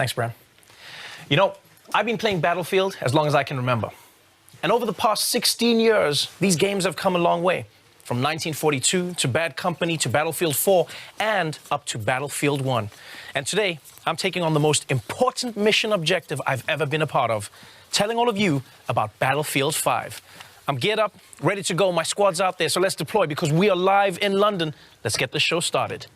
Thanks, Bran. You know, I've been playing Battlefield as long as I can remember. And over the past 16 years, these games have come a long way. From 1942 to Bad Company to Battlefield 4 and up to Battlefield 1. And today, I'm taking on the most important mission objective I've ever been a part of, telling all of you about Battlefield 5. I'm geared up, ready to go. My squad's out there, so let's deploy because we are live in London. Let's get the show started.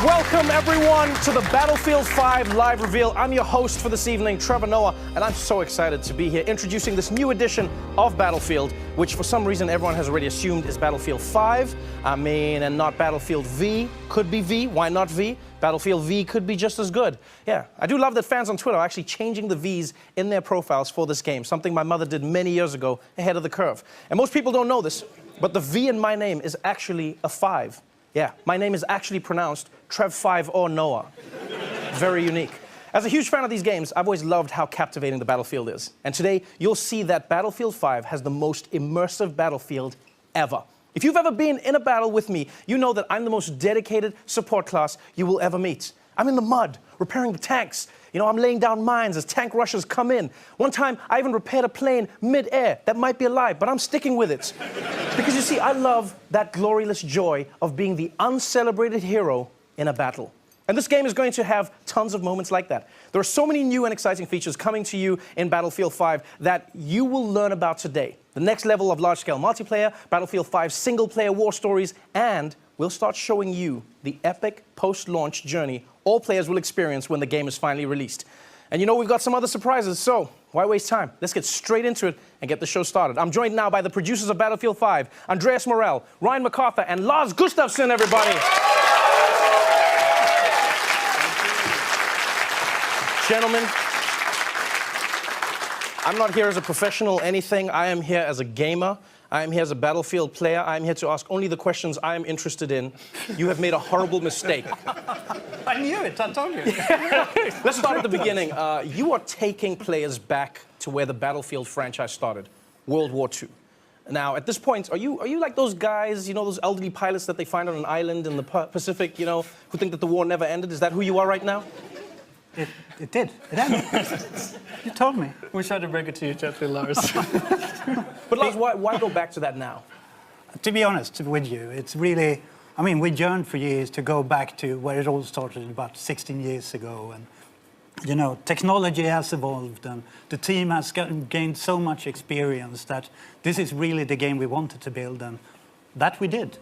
Welcome, everyone, to the Battlefield 5 live reveal. I'm your host for this evening, Trevor Noah, and I'm so excited to be here introducing this new edition of Battlefield, which for some reason everyone has already assumed is Battlefield 5. And not Battlefield V. Could be V. Why not V? Battlefield V could be just as good. Yeah, I do love that fans on Twitter are actually changing the Vs in their profiles for this game, something my mother did many years ago, ahead of the curve. And most people don't know this, but the V in my name is actually a 5. Yeah, my name is actually pronounced Trev 5 or Noah. Very unique. As a huge fan of these games, I've always loved how captivating the Battlefield is. And today, you'll see that Battlefield 5 has the most immersive Battlefield ever. If you've ever been in a battle with me, you know that I'm the most dedicated support class you will ever meet. I'm in the mud, repairing the tanks. You know, I'm laying down mines as tank rushers come in. One time, I even repaired a plane mid-air that might be alive, but I'm sticking with it. Because you see, I love that glorious joy of being the uncelebrated hero in a battle. And this game is going to have tons of moments like that. There are so many new and exciting features coming to you in Battlefield 5 that you will learn about today. The next level of large-scale multiplayer, Battlefield 5 single-player war stories, and we'll start showing you the epic post-launch journey all players will experience when the game is finally released. And you know, we've got some other surprises, so why waste time? Let's get straight into it and get the show started. I'm joined now by the producers of Battlefield 5, Andreas Morell, Ryan MacArthur, and Lars Gustafsson, everybody. Gentlemen, I'm not here as a professional anything. I am here as a gamer. I am here as a Battlefield player. I am here to ask only the questions I am interested in. You have made a horrible mistake. I knew it, I told you. Let's start at the beginning. You are taking players back to where the Battlefield franchise started, World War II. Now, at this point, are you like those guys, you know, those elderly pilots that they find on an island in the Pacific, you know, who think that the war never ended? Is that who you are right now? It did. It ended. You told me. We tried to break it to you gently, Lars. But Lars, why go back to that now? To be honest with you, it's really, I mean, we yearned for years to go back to where it all started about 16 years ago. And, you know, technology has evolved and the team has gained so much experience that this is really the game we wanted to build, and that we did.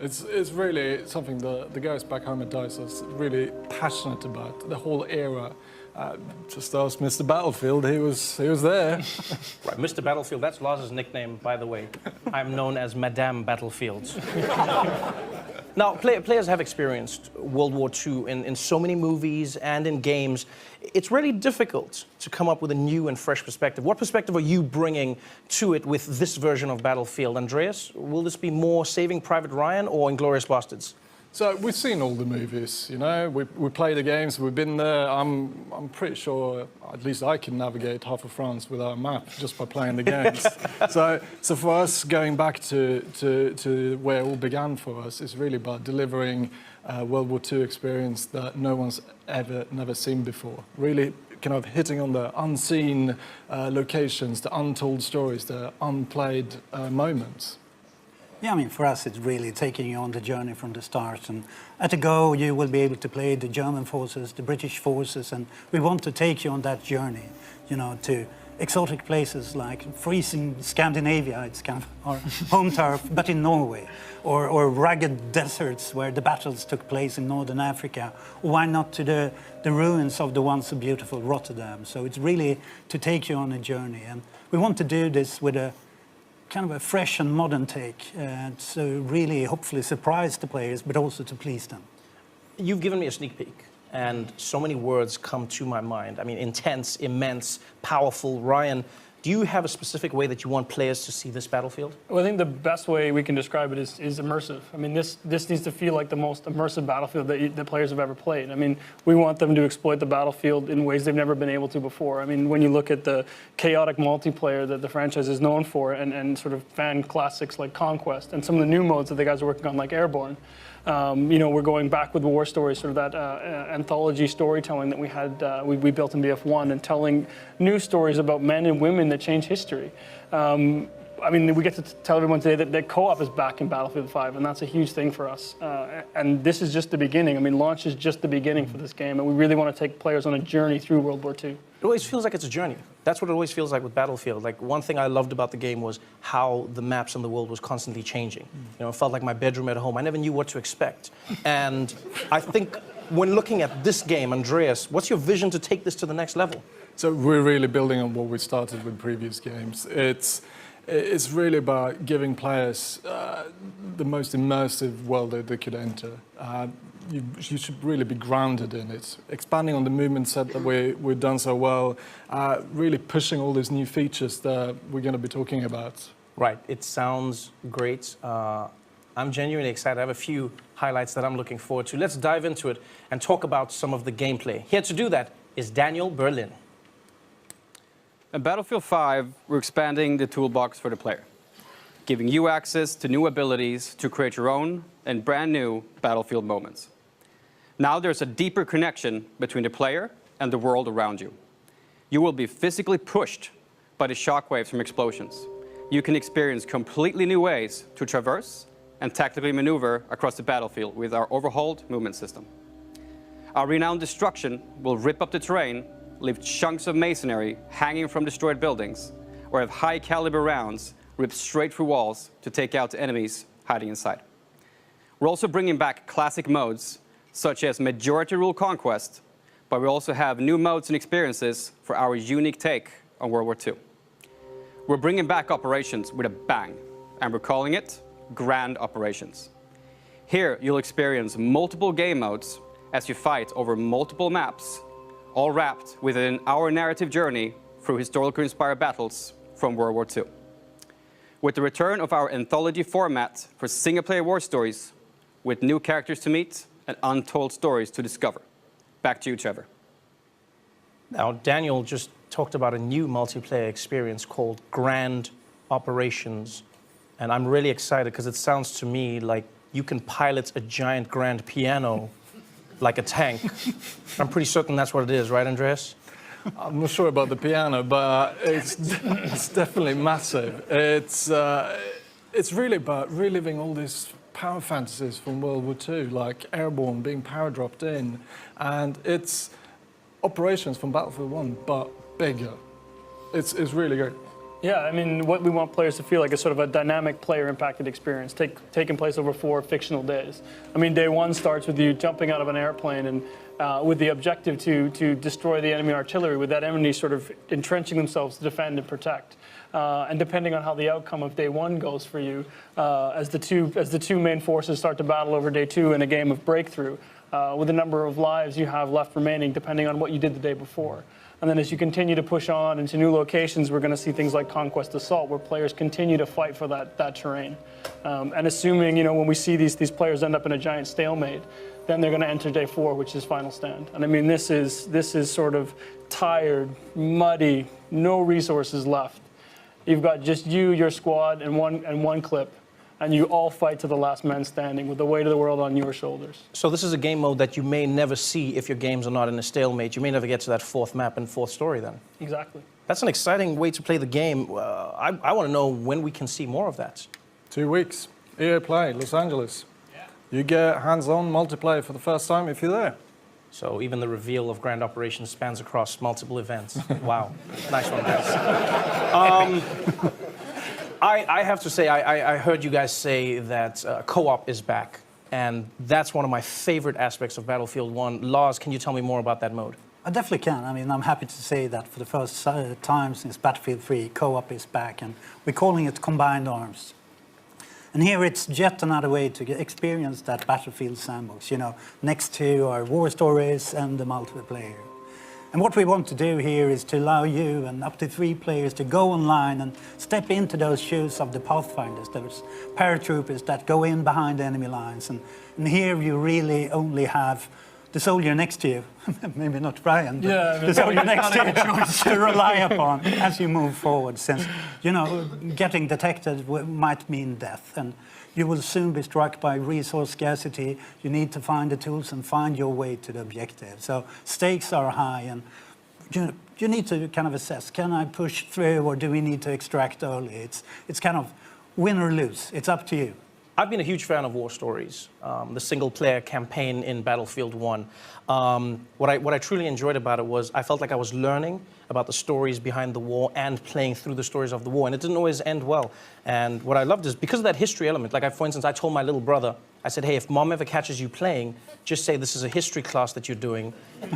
It's really something the guys back home at DICE are really passionate about, the whole era. Just ask Mr. Battlefield, he was there. Right, Mr. Battlefield, that's Lars's nickname, by the way. I'm known as Madame Battlefield. Now, players have experienced World War II in so many movies and in games. It's really difficult to come up with a new and fresh perspective. What perspective are you bringing to it with this version of Battlefield? Andreas, will this be more Saving Private Ryan or Inglourious Basterds? So we've seen all the movies, you know, we play the games, we've been there. I'm pretty sure, at least I can navigate half of France without a map just by playing the games. so for us, going back to where it all began for us, is really about delivering a World War II experience that no one's never seen before. Really kind of hitting on the unseen locations, the untold stories, the unplayed moments. Yeah, I mean, for us, it's really taking you on the journey from the start. And at a go, you will be able to play the German forces, the British forces, and we want to take you on that journey, you know, to exotic places like freezing Scandinavia, it's kind of our home turf, but in Norway, or rugged deserts where the battles took place in northern Africa. Why not to the ruins of the once so beautiful Rotterdam? So it's really to take you on a journey, and we want to do this with a kind of a fresh and modern take, so really hopefully surprise the players, but also to please them. You've given me a sneak peek, and so many words come to my mind. I mean, intense, immense, powerful. Ryan, do you have a specific way that you want players to see this Battlefield? Well, I think the best way we can describe it is immersive. I mean, this needs to feel like the most immersive Battlefield that players have ever played. I mean, we want them to exploit the Battlefield in ways they've never been able to before. I mean, when you look at the chaotic multiplayer that the franchise is known for, and sort of fan classics like Conquest, and some of the new modes that the guys are working on like Airborne, you know, we're going back with war stories, sort of that anthology storytelling that we had, we built in BF1, and telling new stories about men and women that change history. I mean, we get to tell everyone today that co-op is back in Battlefield 5, and that's a huge thing for us. And this is just the beginning. I mean, launch is just the beginning for this game, and we really want to take players on a journey through World War II. It always feels like it's a journey. That's what it always feels like with Battlefield. Like, one thing I loved about the game was how the maps and the world was constantly changing. You know, it felt like my bedroom at home. I never knew what to expect. And I think when looking at this game, Andreas, what's your vision to take this to the next level? So we're really building on what we started with previous games. It's really about giving players the most immersive world that they could enter. You should really be grounded in it. Expanding on the movement set that we've done so well, really pushing all these new features that we're going to be talking about. Right, it sounds great. I'm genuinely excited. I have a few highlights that I'm looking forward to. Let's dive into it and talk about some of the gameplay. Here to do that is Daniel Berlin. In Battlefield 5, we're expanding the toolbox for the player, giving you access to new abilities to create your own and brand new Battlefield moments. Now there's a deeper connection between the player and the world around you. You will be physically pushed by the shockwaves from explosions. You can experience completely new ways to traverse and tactically maneuver across the battlefield with our overhauled movement system. Our renowned destruction will rip up the terrain, leave chunks of masonry hanging from destroyed buildings, or have high-caliber rounds ripped straight through walls to take out the enemies hiding inside. We're also bringing back classic modes, such as Majority Rule Conquest, but we also have new modes and experiences for our unique take on World War II. We're bringing back operations with a bang, and we're calling it Grand Operations. Here, you'll experience multiple game modes as you fight over multiple maps, all wrapped within our narrative journey through historically inspired battles from World War II. With the return of our anthology format for single-player war stories, with new characters to meet and untold stories to discover. Back to you, Trevor. Now, Daniel just talked about a new multiplayer experience called Grand Operations. And I'm really excited because it sounds to me like you can pilot a giant grand piano like a tank. I'm pretty certain that's what it is, right, Andreas? I'm not sure about the piano, but it's definitely massive. It's really about reliving all these power fantasies from World War II, like Airborne being power dropped in, and it's operations from Battlefield 1, but bigger. It's really great. Yeah, I mean, what we want players to feel like is sort of a dynamic player-impacted experience, taking place over 4 fictional days. I mean, day 1 starts with you jumping out of an airplane and with the objective to destroy the enemy artillery, with that enemy sort of entrenching themselves to defend and protect. And depending on how the outcome of day 1 goes for you, as the two main forces start to battle over day 2 in a game of breakthrough, with the number of lives you have left remaining, depending on what you did the day before. And then as you continue to push on into new locations, we're going to see things like Conquest Assault, where players continue to fight for that terrain. And assuming, you know, when we see these players end up in a giant stalemate, then they're going to enter day 4, which is Final Stand. And I mean, this is sort of tired, muddy, no resources left. You've got just you, your squad, and one clip. And you all fight to the last man standing with the weight of the world on your shoulders. So this is a game mode that you may never see if your games are not in a stalemate. You may never get to that 4th map and 4th story then. Exactly. That's an exciting way to play the game. I want to know when we can see more of that. 2 weeks. EA Play, Los Angeles. Yeah. You get hands-on multiplayer for the first time if you're there. So even the reveal of Grand Operations spans across multiple events. Wow, nice one, guys. I have to say, I heard you guys say that co-op is back, and that's one of my favorite aspects of Battlefield 1. Lars, can you tell me more about that mode? I definitely can. I mean, I'm happy to say that for the first time since Battlefield 3, co-op is back, and we're calling it Combined Arms. And here it's yet another way to experience that Battlefield sandbox, you know, next to our war stories and the multiplayer. And what we want to do here is to allow you and up to 3 players to go online and step into those shoes of the Pathfinders, those paratroopers that go in behind enemy lines. And here you really only have the soldier next to you, maybe not Brian, but the soldier next to you to rely upon as you move forward, since, you know, getting detected might mean death, and you will soon be struck by resource scarcity. You need to find the tools and find your way to the objective. So stakes are high, and you need to kind of assess, can I push through, or do we need to extract early? It's kind of win or lose. It's up to you. I've been a huge fan of war stories, the single-player campaign in Battlefield 1. What I truly enjoyed about it was I felt like I was learning about the stories behind the war and playing through the stories of the war, and it didn't always end well. And what I loved is because of that history element, like for instance, I told my little brother, I said, hey, if mom ever catches you playing, just say this is a history class that you're doing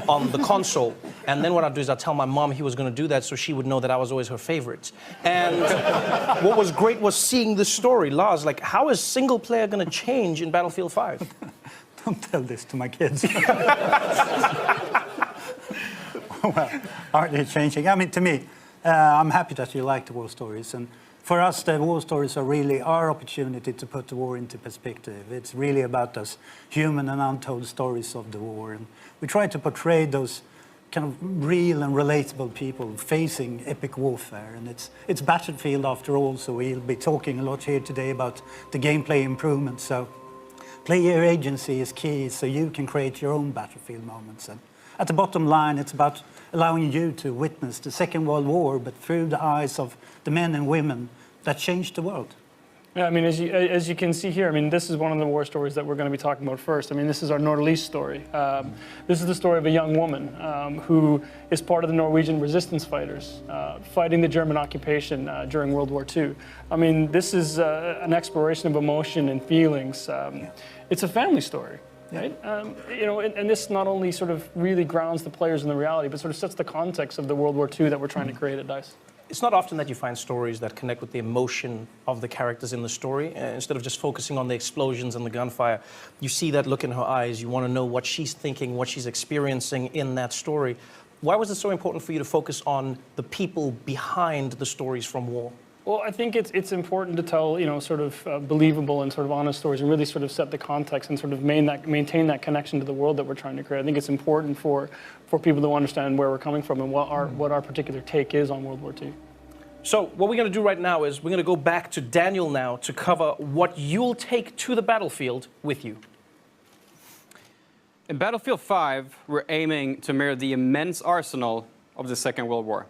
on the console. And then what I'd do is I'd tell my mom he was going to do that so she would know that I was always her favorite. And what was great was seeing this story. Lars, like, how is single player going to change in Battlefield 5? Don't tell this to my kids. Well, are they changing? I mean, to me, I'm happy that you like the war stories. And for us, the war stories are really our opportunity to put the war into perspective. It's really about those human and untold stories of the war. And we try to portray those kind of real and relatable people facing epic warfare. And it's Battlefield after all, so we'll be talking a lot here today about the gameplay improvements. So player agency is key, so you can create your own Battlefield moments. And at the bottom line, it's about allowing you to witness the Second World War, but through the eyes of the men and women that changed the world. Yeah, I mean, as you can see here, I mean, this is one of the war stories that we're going to be talking about first. I mean, this is our Nordlys story. This is the story of a young woman who is part of the Norwegian resistance fighters fighting the German occupation during World War II. I mean, this is an exploration of emotion and feelings. It's a family story. Right? You know, and this not only sort of really grounds the players in the reality, but sort of sets the context of the World War II that we're trying to create at DICE. It's not often that you find stories that connect with the emotion of the characters in the story. Instead of just focusing on the explosions and the gunfire, you see that look in her eyes. You want to know what she's thinking, what she's experiencing in that story. Why was it so important for you to focus on the people behind the stories from war? Well, I think it's important to tell, you know, sort of believable and sort of honest stories and really sort of set the context and sort of maintain that connection to the world that we're trying to create. I think it's important for people to understand where we're coming from and what our particular take is on World War II. So what we're going to do right now is we're going to go back to Daniel now to cover what you'll take to the battlefield with you. In Battlefield 5, we're aiming to mirror the immense arsenal of the Second World War.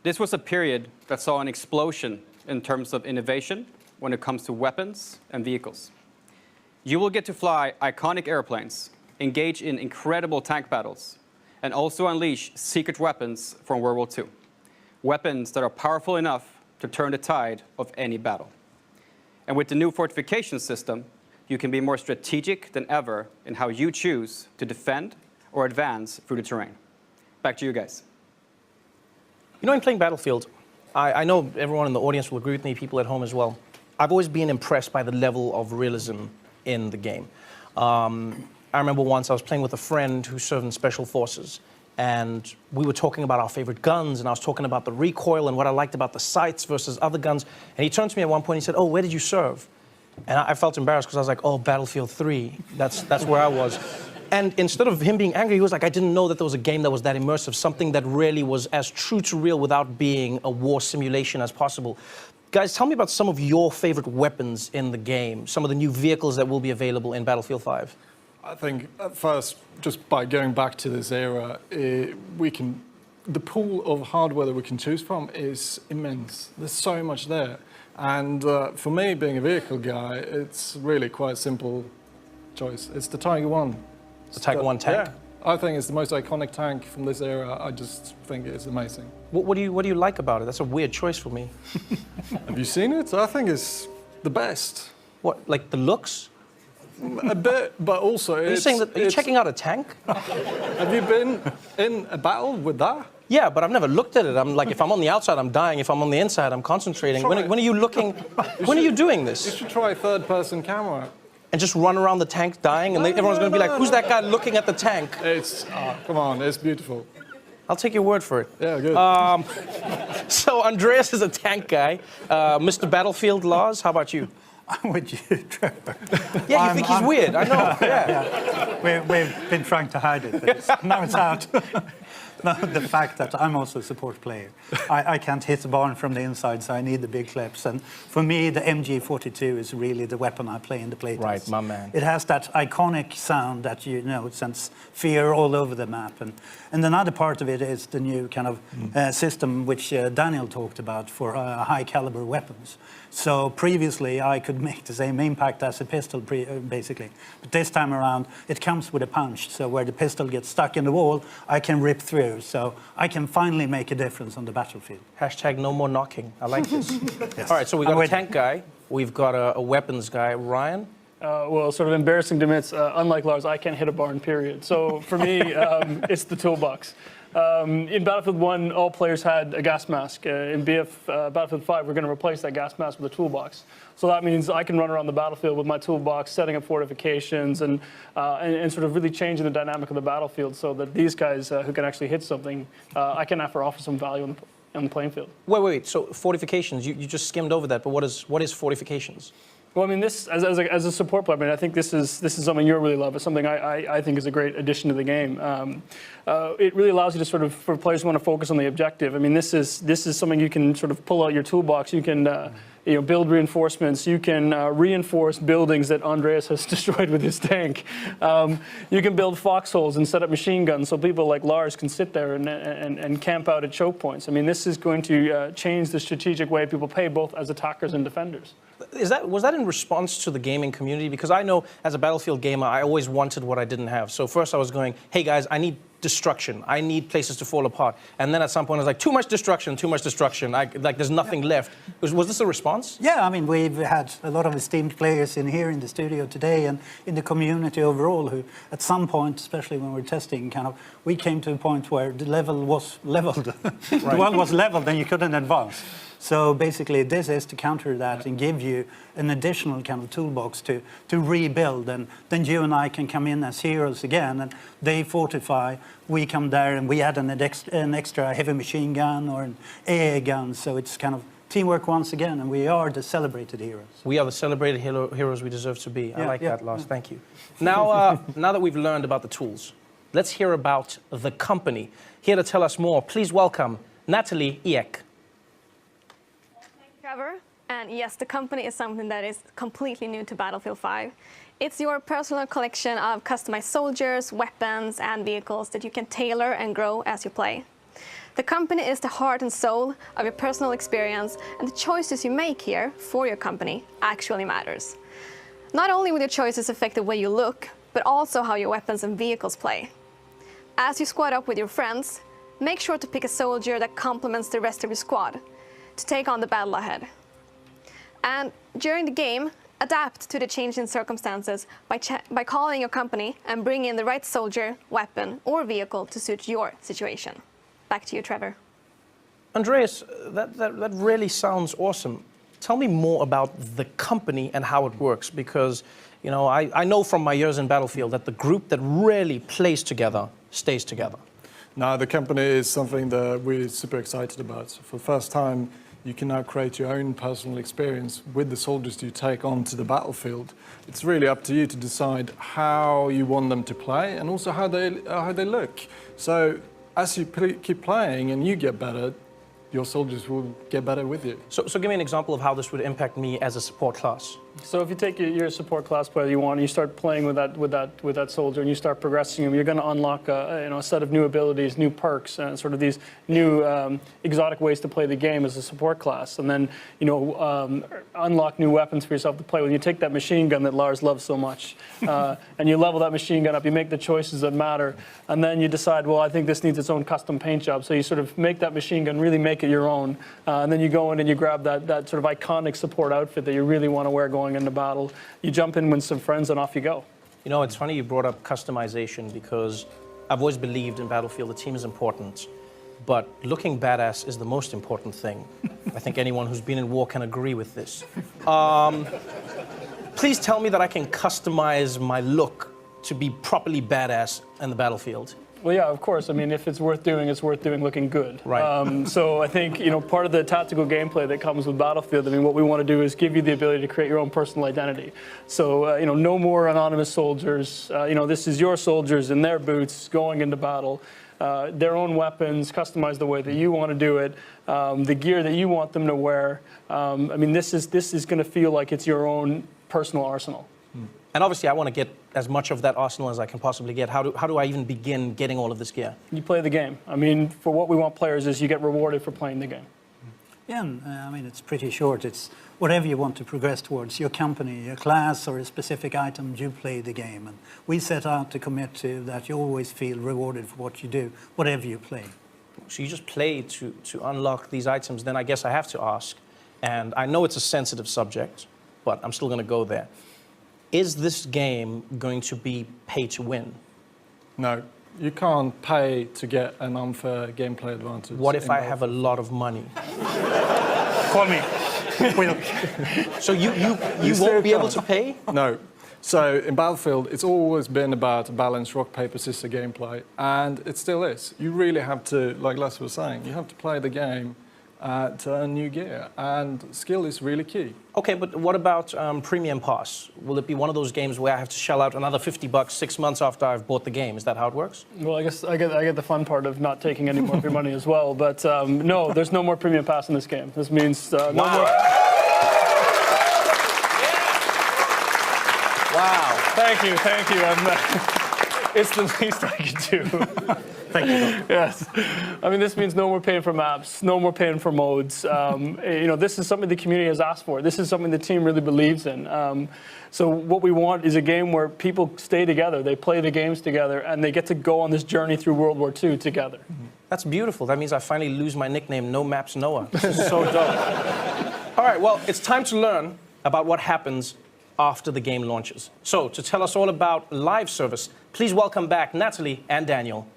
This was a period that saw an explosion in terms of innovation when it comes to weapons and vehicles. You will get to fly iconic airplanes, engage in incredible tank battles, and also unleash secret weapons from World War II. Weapons that are powerful enough to turn the tide of any battle. And with the new fortification system, you can be more strategic than ever in how you choose to defend or advance through the terrain. Back to you guys. You know, in playing Battlefield, I know everyone in the audience will agree with me, people at home as well. I've always been impressed by the level of realism in the game. I remember once I was playing with a friend who served in Special Forces, and we were talking about our favorite guns, and I was talking about the recoil and what I liked about the sights versus other guns. And he turned to me at one point and he said, oh, where did you serve? And I felt embarrassed because I was like, oh, Battlefield 3, that's where I was. And instead of him being angry, he was like, I didn't know that there was a game that was that immersive, something that really was as true to real without being a war simulation as possible. Guys, tell me about some of your favorite weapons in the game, some of the new vehicles that will be available in Battlefield 5. I think at first, just by going back to this era, the pool of hardware that we can choose from is immense. There's so much there. And for me, being a vehicle guy, it's really quite a simple choice. It's the Tiger 1. The Tiger 1 tank? I think it's the most iconic tank from this era. I just think it's amazing. What do you like about it? That's a weird choice for me. Have you seen it? I think it's the best. What, like the looks? A bit, but also Are you checking out a tank? Have you been in a battle with that? Yeah, but I've never looked at it. I'm like, if I'm on the outside, I'm dying. If I'm on the inside, I'm concentrating. When are you looking? When are you doing You this? should try third-person camera. And just run around the tank dying, and everyone's going to be like, "Who's that guy looking at the tank?" It's come on, it's beautiful. I'll take your word for it. Yeah, good. So Andreas is a tank guy. Mr. Battlefield Laws, how about you? I'm with you, Trevor. Yeah, you think he's weird? I know. Yeah. We've been trying to hide it, but now it's out. No, the fact that I'm also a support player. I can't hit the barn from the inside, so I need the big clips. And for me, the MG42 is really the weapon I play in the playtest. Right, my man. It has that iconic sound that, it sends fear all over the map. And another part of it is the new kind of system which Daniel talked about for high caliber weapons. So previously, I could make the same impact as a pistol, basically. But this time around, it comes with a punch. So where the pistol gets stuck in the wall, I can rip through. So I can finally make a difference on the battlefield. Hashtag no more knocking. I like this. Yes. All right, so we've got a tank guy. We've got a weapons guy. Ryan? Well, sort of embarrassing to admit, unlike Lars, I can't hit a barn, period. So for me, it's the toolbox. In Battlefield 1, all players had a gas mask. In Battlefield 5, we're going to replace that gas mask with a toolbox. So that means I can run around the battlefield with my toolbox, setting up fortifications, and sort of really changing the dynamic of the battlefield so that these guys who can actually hit something, I can offer some value on the playing field. Wait. So fortifications, you just skimmed over that, but what is fortifications? Well, I mean, this as a support player, I mean, I think this is something you really love. It's something I think is a great addition to the game. It really allows you to sort of, for players who want to focus on the objective. I mean, this is something you can sort of pull out your toolbox. You can build reinforcements. You can reinforce buildings that Andreas has destroyed with his tank. You can build foxholes and set up machine guns so people like Lars can sit there and camp out at choke points. I mean, this is going to change the strategic way people play, both as attackers and defenders. Was that in response to the gaming community? Because I know as a Battlefield gamer, I always wanted what I didn't have. So first I was going, hey guys, I need destruction. I need places to fall apart. And then at some point I was like, too much destruction. There's nothing left. Was this a response? Yeah, I mean, we've had a lot of esteemed players in here in the studio today and in the community overall who at some point, especially when we're testing, we came to a point where the level was leveled. The world was leveled and you couldn't advance. So basically, this is to counter that and give you an additional kind of toolbox to rebuild. And then you and I can come in as heroes again, and they fortify. We come there and we add an extra heavy machine gun or an AA gun. So it's kind of teamwork once again, and we are the celebrated heroes. We are the celebrated heroes we deserve to be. I like that, Lars. Thank you. Now, now that we've learned about the tools, let's hear about the company. Here to tell us more, please welcome Natalie Eek. Trevor, and yes, the company is something that is completely new to Battlefield 5. It's your personal collection of customized soldiers, weapons, and vehicles that you can tailor and grow as you play. The company is the heart and soul of your personal experience, and the choices you make here for your company actually matters. Not only will your choices affect the way you look, but also how your weapons and vehicles play. As you squad up with your friends, make sure to pick a soldier that complements the rest of your squad to take on the battle ahead. And during the game, adapt to the changing circumstances by calling your company and bring in the right soldier, weapon, or vehicle to suit your situation. Back to you, Trevor. Andreas, that really sounds awesome. Tell me more about the company and how it works, because I know from my years in Battlefield that the group that really plays together stays together. Now, the company is something that we're super excited about. For the first time, you can now create your own personal experience with the soldiers you take onto the battlefield. It's really up to you to decide how you want them to play and also how they look. So as you keep playing and you get better, your soldiers will get better with you. So give me an example of how this would impact me as a support class. So if you take your support class player you want, and you start playing with that soldier, and you start progressing him, you're going to unlock a set of new abilities, new perks, and sort of these new exotic ways to play the game as a support class, and then unlock new weapons for yourself to play with. You take that machine gun that Lars loves so much, and you level that machine gun up. You make the choices that matter, and then you decide, well, I think this needs its own custom paint job. So you sort of make that machine gun, really make it your own, and then you go in and you grab that sort of iconic support outfit that you really want to wear going into battle. You jump in with some friends and off you go. You know, it's funny you brought up customization because I've always believed in Battlefield the team is important, but looking badass is the most important thing. I think anyone who's been in war can agree with this. Please tell me that I can customize my look to be properly badass in the Battlefield. Well, yeah, of course. I mean, if it's worth doing looking good. Right. So I think, part of the tactical gameplay that comes with Battlefield, I mean, what we want to do is give you the ability to create your own personal identity. So, no more anonymous soldiers. This is your soldiers in their boots going into battle. Their own weapons, customized the way that you want to do it, the gear that you want them to wear. I mean, this is going to feel like it's your own personal arsenal. And obviously, I want to get as much of that arsenal as I can possibly get. How do I even begin getting all of this gear? You play the game. I mean, for what we want players is you get rewarded for playing the game. Yeah, I mean, it's pretty short. It's whatever you want to progress towards, your company, your class, or a specific item, you play the game. And we set out to commit to that you always feel rewarded for what you do, whatever you play. So you just play to unlock these items. Then I guess I have to ask, and I know it's a sensitive subject, but I'm still going to go there. Is this game going to be pay to win? No, you can't pay to get an unfair gameplay advantage. What if I have a lot of money? Call me. So you won't be able to pay? No. So in Battlefield, it's always been about a balanced rock, paper, scissors gameplay, and it still is. You really have to, like Les was saying, you have to play the game to earn new gear, and skill is really key. Okay, but what about Premium Pass? Will it be one of those games where I have to shell out another $50 6 months after I've bought the game? Is that how it works? Well, I guess I get the fun part of not taking any more of your money as well. But no, there's no more Premium Pass in this game. This means no more. Wow. Thank you. It's the least I can do. Thank you. Yes. I mean, this means no more paying for maps, no more paying for modes. This is something the community has asked for. This is something the team really believes in. So what we want is a game where people stay together, they play the games together, and they get to go on this journey through World War II together. That's beautiful. That means I finally lose my nickname, No Maps Noah. This is so dope. All right, well, it's time to learn about what happens after the game launches. So to tell us all about live service, please welcome back Natalie and Daniel.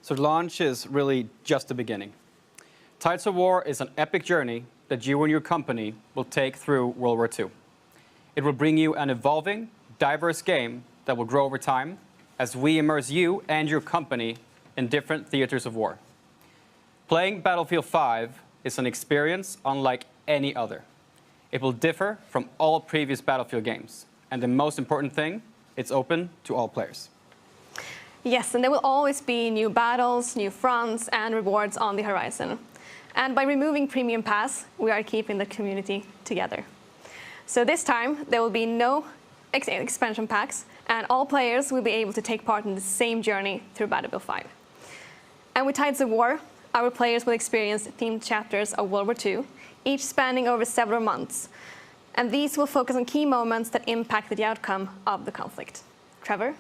So launch is really just the beginning. Tides of War is an epic journey that you and your company will take through World War II. It will bring you an evolving, diverse game that will grow over time as we immerse you and your company in different theaters of war. Playing Battlefield 5 is an experience unlike any other. It will differ from all previous Battlefield games. And the most important thing, it's open to all players. Yes, and there will always be new battles, new fronts, and rewards on the horizon. And by removing Premium Pass, we are keeping the community together. So this time, there will be no expansion packs, and all players will be able to take part in the same journey through Battlefield 5. And with Tides of War, our players will experience themed chapters of World War II, each spanning over several months. And these will focus on key moments that impacted the outcome of the conflict. Trevor?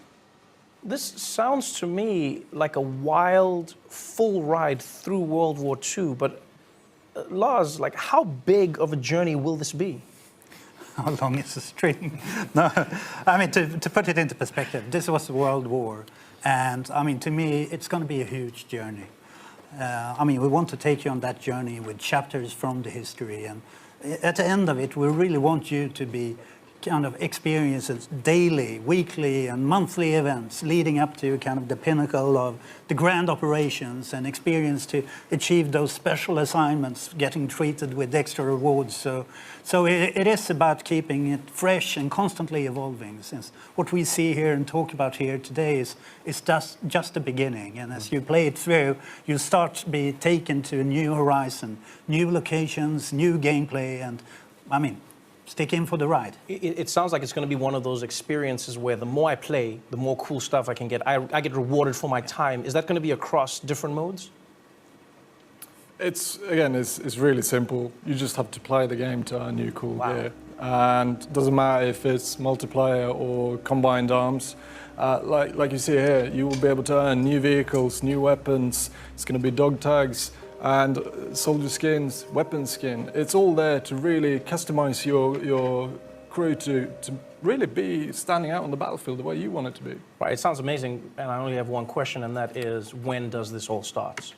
This sounds to me like a wild, full ride through World War II, but Lars, how big of a journey will this be? How long is the string? No, I mean, to put it into perspective, this was a world war, and I mean, to me, it's going to be a huge journey. I mean, we want to take you on that journey with chapters from the history, and at the end of it, we really want you to be kind of experiences daily, weekly, and monthly events leading up to kind of the pinnacle of the grand operations and experience to achieve those special assignments, getting treated with extra rewards. So it is about keeping it fresh and constantly evolving, since what we see here and talk about here today is just the beginning. And as you play it through, you start to be taken to a new horizon, new locations, new gameplay, and I mean, stick in for the ride. It sounds like it's going to be one of those experiences where the more I play, the more cool stuff I can get. I get rewarded for my time. Is that going to be across different modes? It's really simple. You just have to play the game to earn new cool gear. And it doesn't matter if it's multiplayer or combined arms. Like you see here, you will be able to earn new vehicles, new weapons. It's going to be dog tags and soldier skins, weapon skin. It's all there to really customize your crew to really be standing out on the battlefield the way you want it to be. Right, it sounds amazing, and I only have one question, and that is, when does this all start?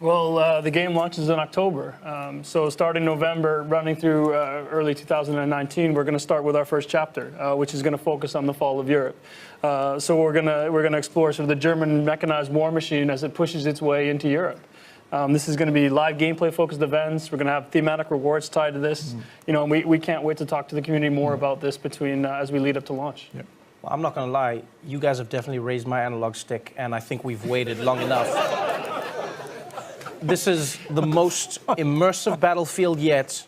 Well, the game launches in October. So starting November, running through early 2019, we're going to start with our first chapter, which is going to focus on the fall of Europe. So we're going to explore sort of the German mechanized war machine as it pushes its way into Europe. This is going to be live gameplay-focused events. We're going to have thematic rewards tied to this. You know, and we can't wait to talk to the community more about this between as we lead up to launch. Yep. Well, I'm not going to lie. You guys have definitely raised my analog stick, and I think we've waited long enough. This is the most immersive battlefield yet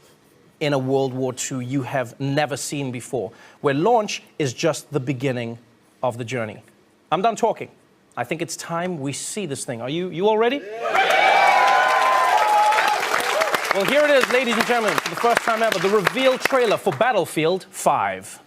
in a World War II you have never seen before, where launch is just the beginning of the journey. I'm done talking. I think it's time we see this thing. Are you all ready? Well, here it is, ladies and gentlemen, for the first time ever, the reveal trailer for Battlefield 5.